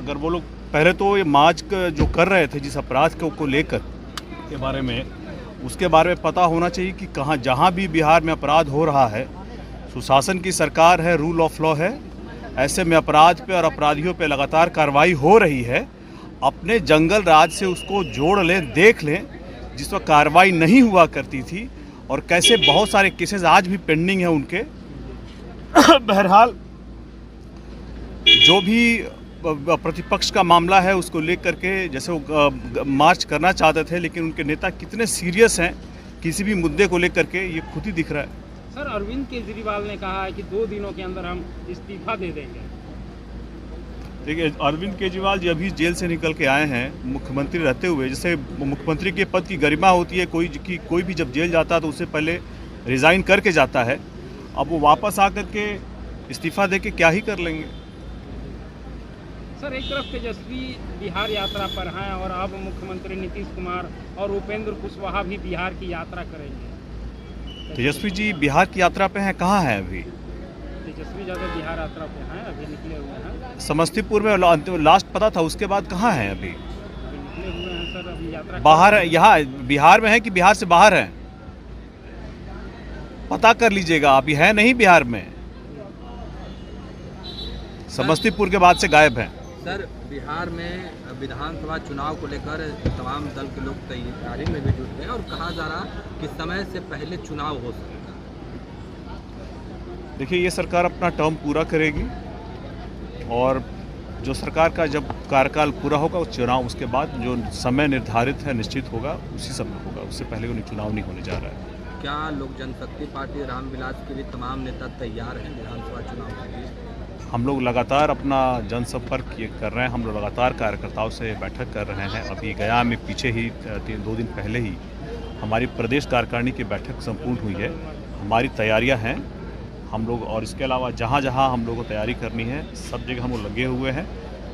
अगर वो लोग पहले तो ये मार्च जो कर रहे थे जिस अपराध को लेकर के बारे में, उसके बारे में पता होना चाहिए कि कहाँ जहाँ भी बिहार में अपराध हो रहा है, सुशासन की सरकार है, रूल ऑफ लॉ है, ऐसे में अपराध पे और अपराधियों पे लगातार कार्रवाई हो रही है। अपने जंगल राज से उसको जोड़ लें, देख लें जिस वक्त कार्रवाई नहीं हुआ करती थी और कैसे बहुत सारे केसेस आज भी पेंडिंग हैं उनके। बहरहाल जो भी प्रतिपक्ष का मामला है उसको लेकर के जैसे वो मार्च करना चाहते थे, लेकिन उनके नेता कितने सीरियस हैं किसी भी मुद्दे को लेकर के ये खुद ही दिख रहा है। सर, अरविंद केजरीवाल ने कहा है कि 2 दिनों के अंदर हम इस्तीफा दे देंगे। देखिए, अरविंद केजरीवाल जी अभी जेल से निकल के आए हैं मुख्यमंत्री रहते हुए। जैसे मुख्यमंत्री के पद की गरिमा होती है, कोई भी जब जेल जाता है तो उससे पहले रिज़ाइन करके जाता है। अब वो वापस आकर के इस्तीफा दे के क्या ही कर लेंगे। सर, एक तरफ तेजस्वी बिहार यात्रा पर हैं और अब मुख्यमंत्री नीतीश कुमार और उपेंद्र कुशवाहा भी बिहार की यात्रा करेंगे। तेजस्वी जी बिहार की यात्रा पे हैं, कहाँ हैं अभी? तेजस्वी यादव बिहार यात्रा पे हैं, अभी निकले हुए हैं। समस्तीपुर में लास्ट पता था, उसके बाद कहाँ हैं अभी? निकले हुए हैं सर, अभी यात्रा बाहर है, यहाँ बिहार में है कि बिहार से बाहर हैं? पता कर लीजिएगा, अभी है नहीं बिहार में, समस्तीपुर के बाद से गायब हैं। सर, बिहार में विधानसभा चुनाव को लेकर तमाम दल के लोग तैयारी में भी जुट गए और कहा जा रहा कि समय से पहले चुनाव हो सकता है। देखिए, ये सरकार अपना टर्म पूरा करेगी और जो सरकार का जब कार्यकाल पूरा होगा उस चुनाव, उसके बाद जो समय निर्धारित है निश्चित होगा, उसी समय होगा, उससे पहले कोई चुनाव नहीं होने जा रहा है। क्या लोक जनशक्ति पार्टी रामविलास के लिए तमाम नेता तैयार हैं विधानसभा चुनाव के लिए? हम लोग लगातार अपना जनसंपर्क कर रहे हैं, हम लोग लगातार कार्यकर्ताओं से बैठक कर रहे हैं। अभी गया में पीछे ही 2 दिन पहले ही हमारी प्रदेश कार्यकारिणी की बैठक संपूर्ण हुई है। हमारी तैयारियां हैं हम लोग, और इसके अलावा जहां जहां हम लोग को तैयारी करनी है सब जगह हम लोग लगे हुए हैं।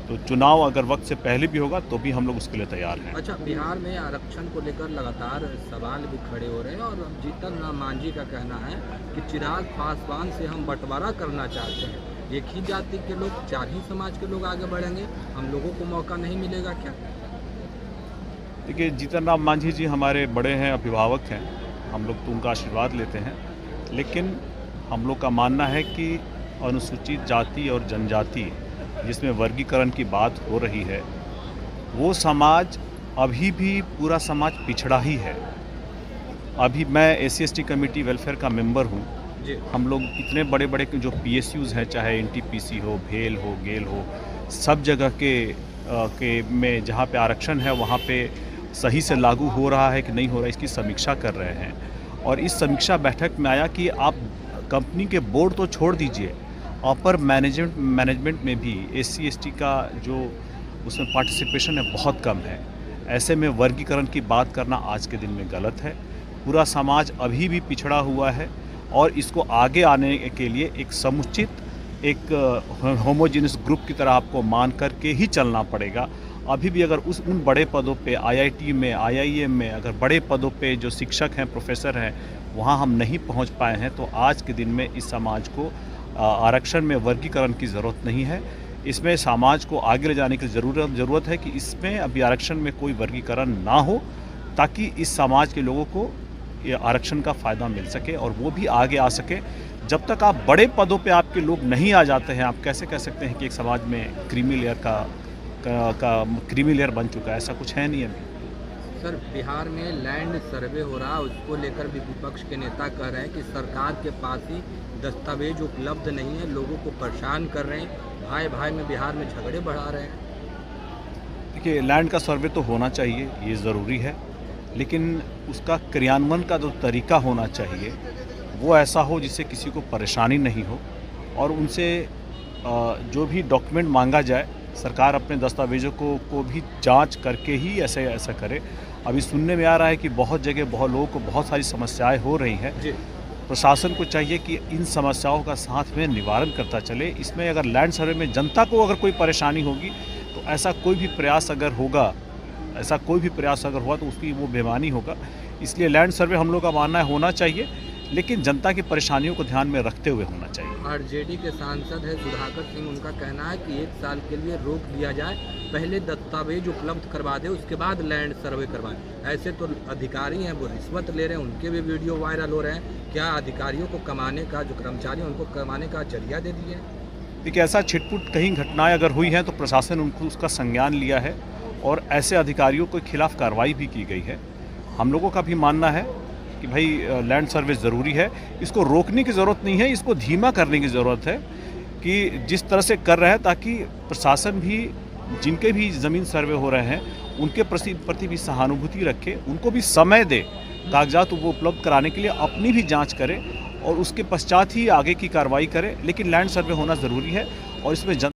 तो चुनाव अगर वक्त से पहले भी होगा तो भी हम लोग उसके लिए तैयार हैं। अच्छा, बिहार में आरक्षण को लेकर लगातार सवाल भी खड़े हो रहे हैं और जीतन राम मांझी का कहना है कि चिराग पासवान से हम बंटवारा करना चाहते हैं। एक ही जाति के लोग, 4 ही समाज के लोग आगे बढ़ेंगे, हम लोगों को मौका नहीं मिलेगा क्या? देखिए, जीतन राम मांझी जी हमारे बड़े हैं, अभिभावक हैं, हम लोग तो उनका आशीर्वाद लेते हैं। लेकिन हम लोग का मानना है कि अनुसूचित जाति और जनजाति जिसमें वर्गीकरण की बात हो रही है, वो समाज अभी भी पूरा समाज पिछड़ा ही है। अभी मैं SC/ST कमेटी वेलफेयर का मेंबर हूँ। हम लोग इतने बड़े बड़े जो PSUs हैं, चाहे NTPC हो, भेल हो, गेल हो, सब जगह के में जहाँ पे आरक्षण है वहाँ पे सही से लागू हो रहा है कि नहीं हो रहा है, इसकी समीक्षा कर रहे हैं। और इस समीक्षा बैठक में आया कि आप कंपनी के बोर्ड तो छोड़ दीजिए, अपर मैनेजमेंट में भी SC/ST का जो उसमें पार्टिसिपेशन है बहुत कम है। ऐसे में वर्गीकरण की बात करना आज के दिन में गलत है। पूरा समाज अभी भी पिछड़ा हुआ है और इसको आगे आने के लिए एक समुचित एक होमोजेनियस ग्रुप की तरह आपको मान करके ही चलना पड़ेगा। अभी भी अगर उन बड़े पदों पे IIT में, IIM में अगर बड़े पदों पे जो शिक्षक हैं, प्रोफेसर हैं, वहाँ हम नहीं पहुँच पाए हैं, तो आज के दिन में इस समाज को आरक्षण में वर्गीकरण की ज़रूरत नहीं है। इसमें समाज को आगे ले जाने की ज़रूरत है कि इसमें अभी आरक्षण में कोई वर्गीकरण ना हो, ताकि इस समाज के लोगों को ये आरक्षण का फ़ायदा मिल सके और वो भी आगे आ सके। जब तक आप बड़े पदों पे आपके लोग नहीं आ जाते हैं, आप कैसे कह सकते हैं कि एक समाज में क्रीमी लेयर बन चुका है? ऐसा कुछ है नहीं अभी। सर, बिहार में लैंड सर्वे हो रहा है, उसको लेकर भी विपक्ष के नेता कह रहे हैं कि सरकार के पास ही दस्तावेज उपलब्ध नहीं है, लोगों को परेशान कर रहे हैं, भाई भाई में बिहार में झगड़े बढ़ा रहे हैं। देखिए, लैंड का सर्वे तो होना चाहिए, ये ज़रूरी है, लेकिन उसका क्रियान्वयन का जो तरीका होना चाहिए वो ऐसा हो जिससे किसी को परेशानी नहीं हो, और उनसे जो भी डॉक्यूमेंट मांगा जाए सरकार अपने दस्तावेज़ों को भी जांच करके ही ऐसा करे। अभी सुनने में आ रहा है कि बहुत जगह बहुत लोगों को बहुत सारी समस्याएं हो रही हैं। प्रशासन को चाहिए कि इन समस्याओं का साथ में निवारण करता चले। इसमें अगर लैंड सर्वे में जनता को अगर कोई परेशानी होगी तो ऐसा कोई भी प्रयास अगर हुआ तो उसकी वो बेईमानी होगा। इसलिए लैंड सर्वे हम लोग का मानना है होना चाहिए, लेकिन जनता की परेशानियों को ध्यान में रखते हुए होना चाहिए। आरजेडी के सांसद है सुधाकर सिंह, उनका कहना है कि 1 साल के लिए रोक दिया जाए, पहले दस्तावेज उपलब्ध करवा दे, उसके बाद लैंड सर्वे करवाएं। ऐसे तो अधिकारी हैं वो रिश्वत ले रहे हैं, उनके भी वीडियो वायरल हो रहे हैं। क्या अधिकारियों को कमाने का, जो कर्मचारी हैं उनको कमाने का जरिया दे दिए? देखिए, ऐसा छिटपुट कहीं घटनाएं अगर हुई हैं तो प्रशासन उनको उसका संज्ञान लिया है और ऐसे अधिकारियों के खिलाफ कार्रवाई भी की गई है। हम लोगों का भी मानना है कि भाई लैंड सर्वे ज़रूरी है, इसको रोकने की ज़रूरत नहीं है, इसको धीमा करने की ज़रूरत है कि जिस तरह से कर रहे हैं, ताकि प्रशासन भी जिनके भी ज़मीन सर्वे हो रहे हैं उनके प्रति भी सहानुभूति रखे, उनको भी समय दे, कागजात वो उपलब्ध कराने के लिए अपनी भी जांच करे और उसके पश्चात ही आगे की कार्रवाई करे। लेकिन लैंड सर्वे होना ज़रूरी है और इसमें